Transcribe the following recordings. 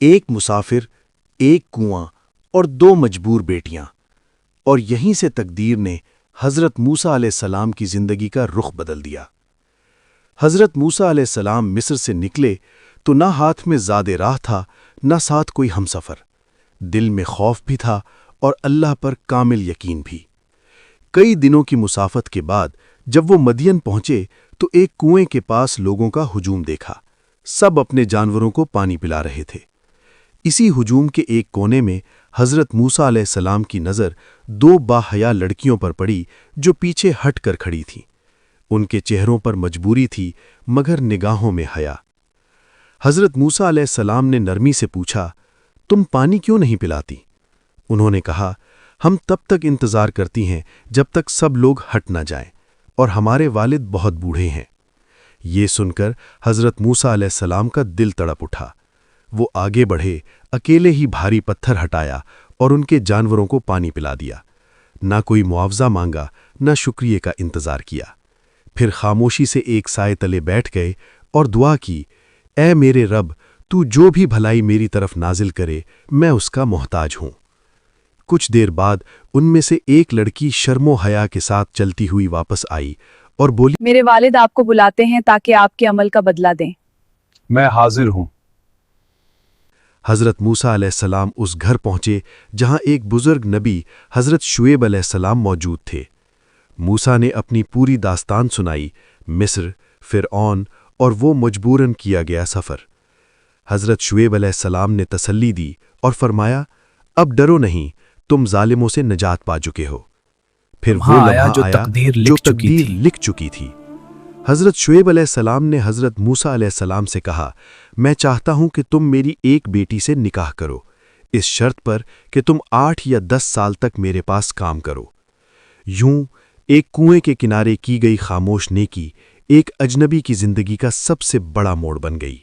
ایک مسافر، ایک کنواں اور دو مجبور بیٹیاں، اور یہیں سے تقدیر نے حضرت موسیٰ علیہ السلام کی زندگی کا رخ بدل دیا۔ حضرت موسیٰ علیہ السلام مصر سے نکلے تو نہ ہاتھ میں زاد راہ تھا، نہ ساتھ کوئی ہمسفر۔ دل میں خوف بھی تھا اور اللہ پر کامل یقین بھی۔ کئی دنوں کی مسافت کے بعد جب وہ مدین پہنچے تو ایک کنویں کے پاس لوگوں کا ہجوم دیکھا۔ سب اپنے جانوروں کو پانی پلا رہے تھے۔ اسی ہجوم کے ایک کونے میں حضرت موسیٰ علیہ السلام کی نظر دو باحیا لڑکیوں پر پڑی جو پیچھے ہٹ کر کھڑی تھیں۔ ان کے چہروں پر مجبوری تھی مگر نگاہوں میں حیا۔ حضرت موسیٰ علیہ السلام نے نرمی سے پوچھا، تم پانی کیوں نہیں پلاتی؟ انہوں نے کہا، ہم تب تک انتظار کرتی ہیں جب تک سب لوگ ہٹ نہ جائیں، اور ہمارے والد بہت بوڑھے ہیں۔ یہ سن کر حضرت موسیٰ علیہ السلام کا دل تڑپ اٹھا۔ وہ آگے بڑھے، اکیلے ہی بھاری پتھر ہٹایا اور ان کے جانوروں کو پانی پلا دیا۔ نہ کوئی معاوضہ مانگا، نہ شکریہ کا انتظار کیا۔ پھر خاموشی سے ایک سائے تلے بیٹھ گئے اور دعا کی، اے میرے رب، تو جو بھی بھلائی میری طرف نازل کرے میں اس کا محتاج ہوں۔ کچھ دیر بعد ان میں سے ایک لڑکی شرم و حیا کے ساتھ چلتی ہوئی واپس آئی اور بولی، میرے والد آپ کو بلاتے ہیں تاکہ آپ کے عمل کا بدلہ دیں۔ میں حاضر ہوں۔ حضرت موسیٰ علیہ السلام اس گھر پہنچے جہاں ایک بزرگ نبی حضرت شعیب علیہ السلام موجود تھے۔ موسیٰ نے اپنی پوری داستان سنائی، مصر، فرعون اور وہ مجبوراً کیا گیا سفر۔ حضرت شعیب علیہ السلام نے تسلی دی اور فرمایا، اب ڈرو نہیں، تم ظالموں سے نجات پا چکے ہو۔ پھر وہ لمحہ آیا جو تقدیر لکھ چکی تھی۔ حضرت شعیب علیہ السلام نے حضرت موسیٰ علیہ السلام سے کہا، میں چاہتا ہوں کہ تم میری ایک بیٹی سے نکاح کرو، اس شرط پر کہ تم 8 یا 10 سال تک میرے پاس کام کرو۔ یوں ایک کنویں کے کنارے کی گئی خاموش نیکی ایک اجنبی کی زندگی کا سب سے بڑا موڑ بن گئی۔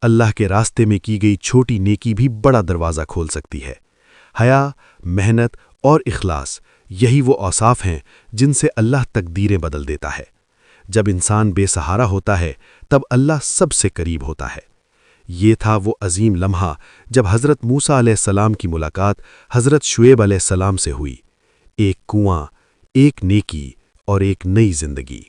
اللہ کے راستے میں کی گئی چھوٹی نیکی بھی بڑا دروازہ کھول سکتی ہے۔ حیا، محنت اور اخلاص، یہی وہ اوصاف ہیں جن سے اللہ تقدیریں بدل دیتا ہے۔ جب انسان بے سہارا ہوتا ہے تب اللہ سب سے قریب ہوتا ہے۔ یہ تھا وہ عظیم لمحہ جب حضرت موسیٰ علیہ السلام کی ملاقات حضرت شعیب علیہ السلام سے ہوئی۔ ایک کنواں، ایک نیکی اور ایک نئی زندگی۔